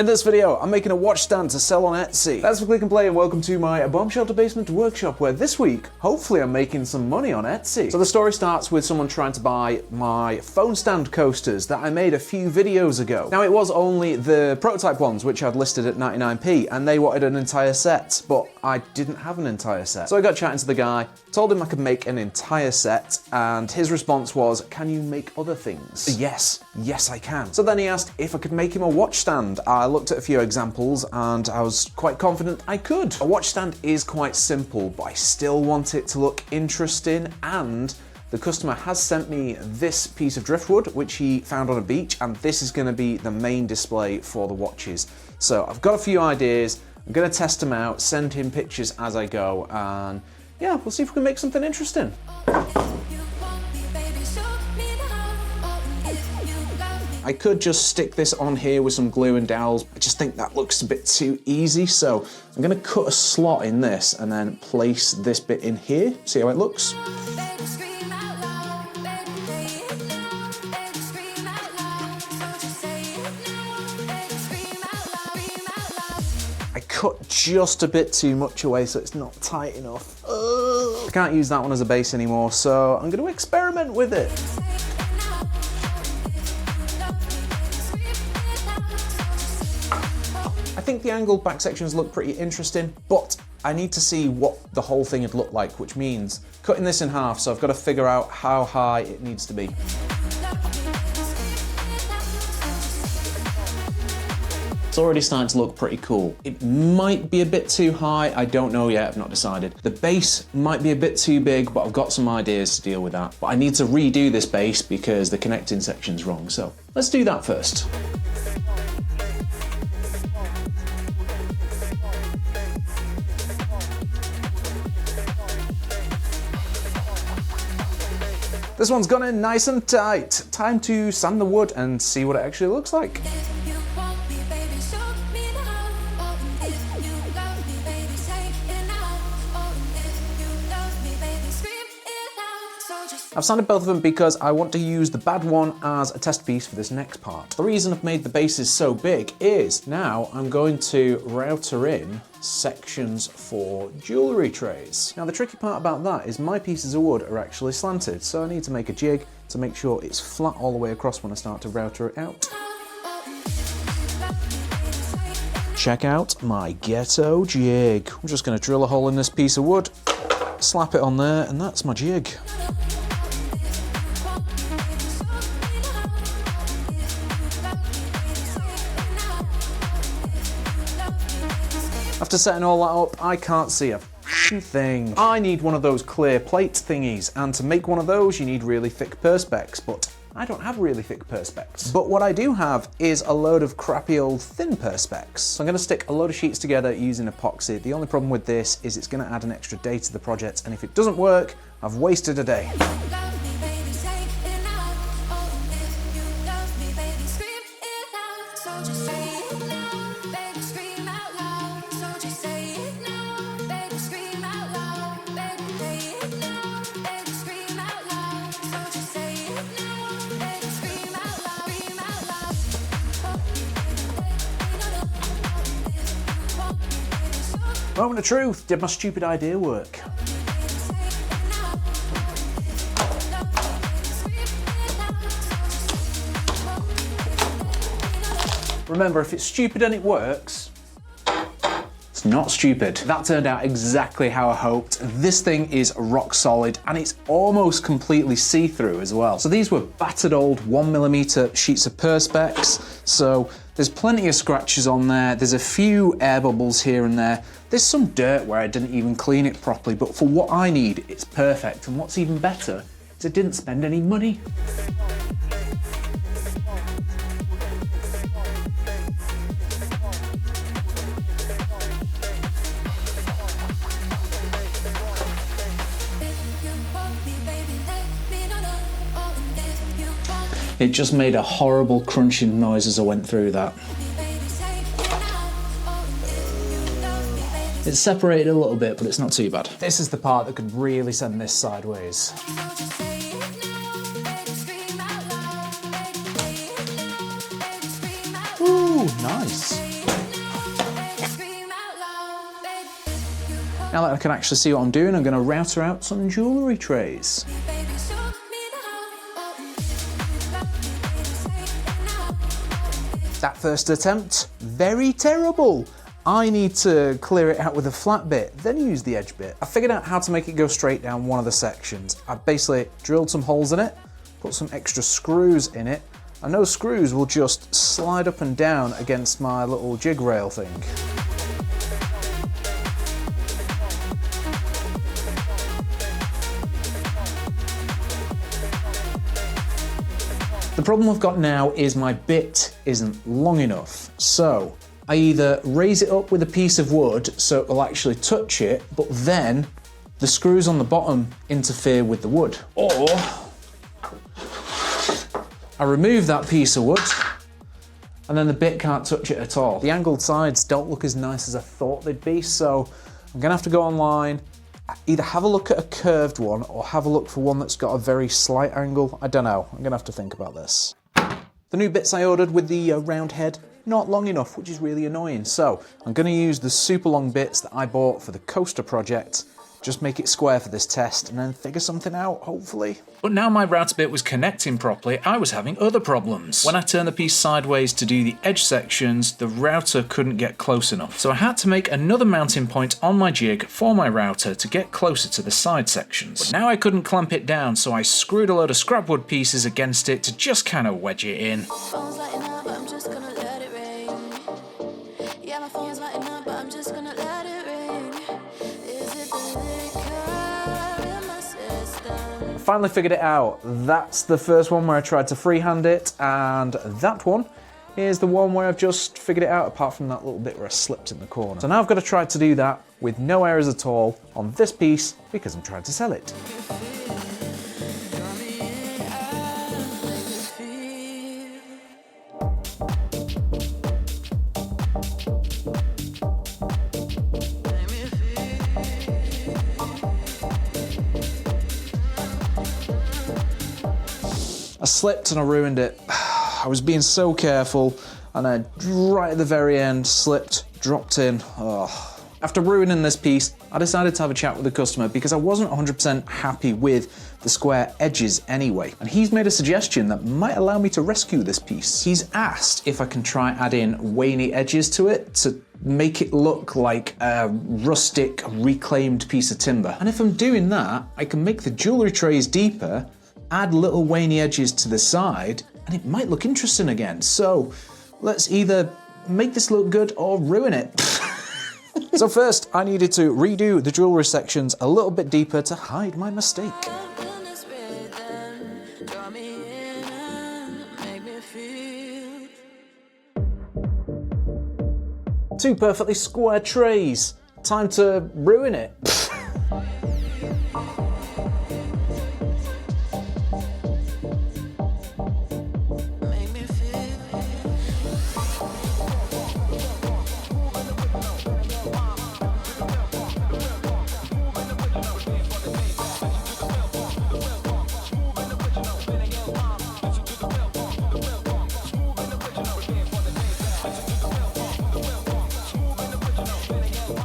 In this video, I'm making a watch stand to sell on Etsy. Thanks for click and play and welcome to my bomb shelter basement workshop where this week, hopefully I'm making some money on Etsy. So the story starts with someone trying to buy my phone stand coasters that I made a few videos ago. Now it was only the prototype ones which I'd listed at 99p and they wanted an entire set, but I didn't have an entire set. So I got chatting to the guy, told him I could make an entire set and his response was, can you make other things? Yes I can. So then he asked if I could make him a watch stand. I looked at a few examples and I was quite confident I could. A watch stand is quite simple, but I still want it to look interesting, and the customer has sent me this piece of driftwood, which he found on a beach, and this is gonna be the main display for the watches. So I've got a few ideas, I'm gonna test them out, send him pictures as I go, and yeah, we'll see if we can make something interesting. I could just stick this on here with some glue and dowels. I just think that looks a bit too easy, so I'm gonna cut a slot in this and then place this bit in here, see how it looks. I cut just a bit too much away so it's not tight enough. I can't use that one as a base anymore, so I'm gonna experiment with it. I think the angled back sections look pretty interesting, but I need to see what the whole thing would look like, which means cutting this in half, so I've got to figure out how high it needs to be. It's already starting to look pretty cool. It might be a bit too high, I don't know yet, I've not decided. The base might be a bit too big, but I've got some ideas to deal with that. But I need to redo this base because the connecting section's wrong, so let's do that first. This one's gone in nice and tight. Time to sand the wood and see what it actually looks like. I've sanded both of them because I want to use the bad one as a test piece for this next part. The reason I've made the bases so big is now I'm going to router in sections for jewellery trays. Now the tricky part about that is my pieces of wood are actually slanted, so I need to make a jig to make sure it's flat all the way across when I start to router it out. Check out my ghetto jig. I'm just going to drill a hole in this piece of wood, slap it on there, and that's my jig. After setting all that up, I can't see a thing. I need one of those clear plate thingies, and to make one of those you need really thick perspex, but I don't have really thick perspex. But what I do have is a load of crappy old thin perspex. So I'm going to stick a load of sheets together using epoxy. The only problem with this is it's going to add an extra day to the project, and if it doesn't work, I've wasted a day. Moment of truth, did my stupid idea work? Remember, if it's stupid and it works, it's not stupid. That turned out exactly how I hoped. This thing is rock solid and it's almost completely see-through as well. So these were battered old 1mm sheets of perspex, so there's plenty of scratches on there, there's a few air bubbles here and there, there's some dirt where I didn't even clean it properly, but for what I need, it's perfect, and what's even better is I didn't spend any money. It just made a horrible crunching noise as I went through that. It's separated a little bit, but it's not too bad. This is the part that could really send this sideways. Ooh, nice. Now that I can actually see what I'm doing, I'm going to router out some jewellery trays. That first attempt, very terrible. I need to clear it out with a flat bit, then use the edge bit. I figured out how to make it go straight down one of the sections. I basically drilled some holes in it, put some extra screws in it, and those screws will just slide up and down against my little jig rail thing. The problem I've got now is my bit isn't long enough, so I either raise it up with a piece of wood so it will actually touch it, but then the screws on the bottom interfere with the wood, or I remove that piece of wood and then the bit can't touch it at all. The angled sides don't look as nice as I thought they'd be, so I'm gonna have to go online, either have a look at a curved one or have a look for one that's got a very slight angle. I don't know, I'm gonna have to think about this. The new bits I ordered with the round head, not long enough, which is really annoying. So I'm gonna use the super long bits that I bought for the coaster project, just make it square for this test and then figure something out, hopefully. But now my router bit was connecting properly, I was having other problems. When I turned the piece sideways to do the edge sections, the router couldn't get close enough. So I had to make another mounting point on my jig for my router to get closer to the side sections. But now I couldn't clamp it down, so I screwed a load of scrap wood pieces against it to just kind of wedge it in. Finally figured it out. That's the first one where I tried to freehand it, and that one is the one where I've just figured it out, apart from that little bit where I slipped in the corner. So now I've got to try to do that with no errors at all on this piece because I'm trying to sell it. I slipped and I ruined it. I was being so careful and I right at the very end slipped, dropped in. Oh. After ruining this piece, I decided to have a chat with the customer because I wasn't 100% happy with the square edges anyway. And he's made a suggestion that might allow me to rescue this piece. He's asked if I can try add in Waney edges to it to make it look like a rustic, reclaimed piece of timber. And if I'm doing that, I can make the jewellery trays deeper, add little Waney edges to the side, and it might look interesting again. So let's either make this look good or ruin it. So first, I needed to redo the jewellery sections a little bit deeper to hide my mistake. Two perfectly square trays. Time to ruin it.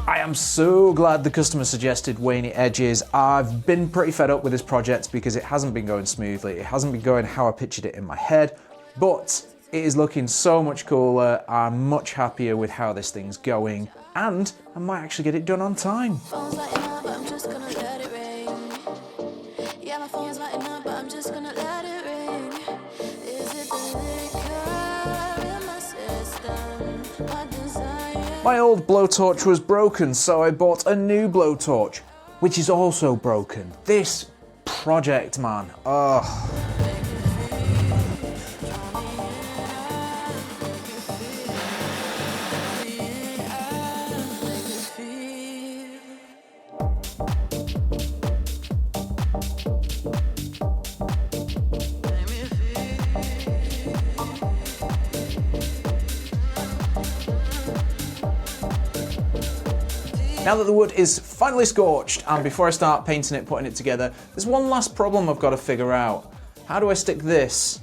I am so glad the customer suggested Waney edges. I've been pretty fed up with this project because it hasn't been going smoothly. It hasn't been going how I pictured it in my head, but it is looking so much cooler. I'm much happier with how this thing's going, and I might actually get it done on time. My old blowtorch was broken, so I bought a new blowtorch, which is also broken. This project, man, ugh. Now that the wood is finally scorched, and before I start painting it, putting it together, there's one last problem I've got to figure out. How do I stick this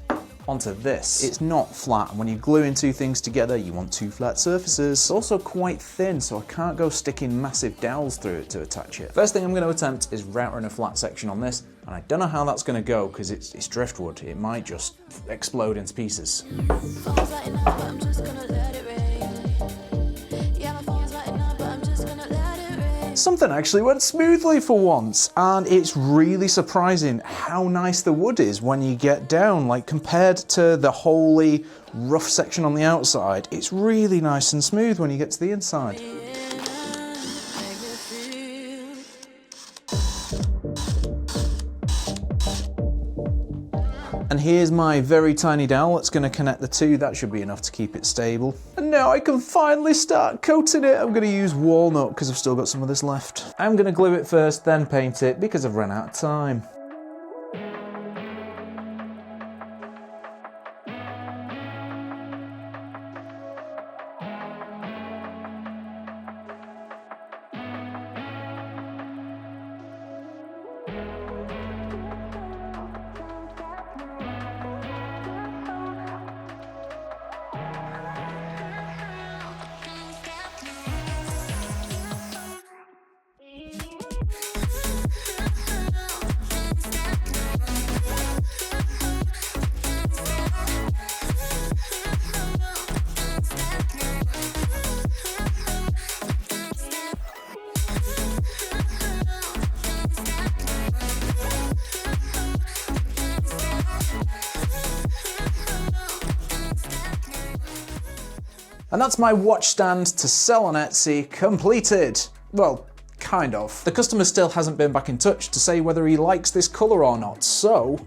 onto this. It's not flat, and when you're gluing two things together, you want two flat surfaces. It's also quite thin, so I can't go sticking massive dowels through it to attach it. First thing I'm going to attempt is routering a flat section on this, and I don't know how that's going to go because it's driftwood. It might just explode into pieces. Something actually went smoothly for once, and it's really surprising how nice the wood is when you get down. Like, compared to the wholly rough section on the outside, it's really nice and smooth when you get to the inside. And here's my very tiny dowel that's going to connect the two. That should be enough to keep it stable. And now I can finally start coating it. I'm going to use walnut because I've still got some of this left. I'm going to glue it first, then paint it because I've run out of time. And that's my watch stand to sell on Etsy completed. Well, kind of. The customer still hasn't been back in touch to say whether he likes this colour or not, so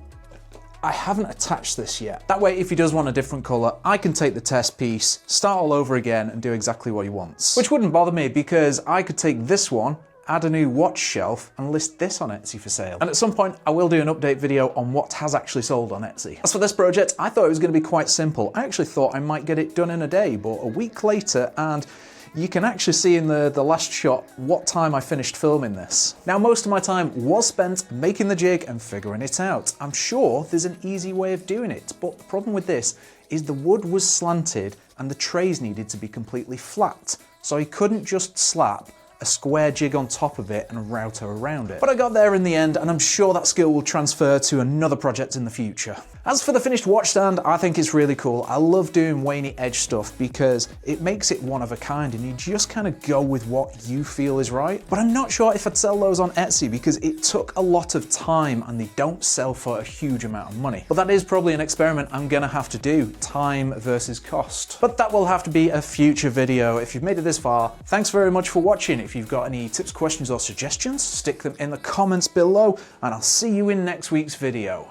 I haven't attached this yet. That way, if he does want a different colour, I can take the test piece, start all over again and do exactly what he wants. Which wouldn't bother me because I could take this one, add a new watch shelf and list this on Etsy for sale. And at some point I will do an update video on what has actually sold on Etsy. As for this project, I thought it was going to be quite simple. I actually thought I might get it done in a day, but a week later, and you can actually see in the last shot what time I finished filming this. Now, most of my time was spent making the jig and figuring it out. I'm sure there's an easy way of doing it, but the problem with this is the wood was slanted and the trays needed to be completely flat. So I couldn't just slap a square jig on top of it and a router around it. But I got there in the end, and I'm sure that skill will transfer to another project in the future. As for the finished watch stand, I think it's really cool. I love doing Waney edge stuff because it makes it one of a kind and you just kind of go with what you feel is right. But I'm not sure if I'd sell those on Etsy because it took a lot of time and they don't sell for a huge amount of money. But that is probably an experiment I'm gonna have to do, time versus cost. But that will have to be a future video. If you've made it this far, thanks very much for watching. If you've got any tips, questions or suggestions, stick them in the comments below and I'll see you in next week's video.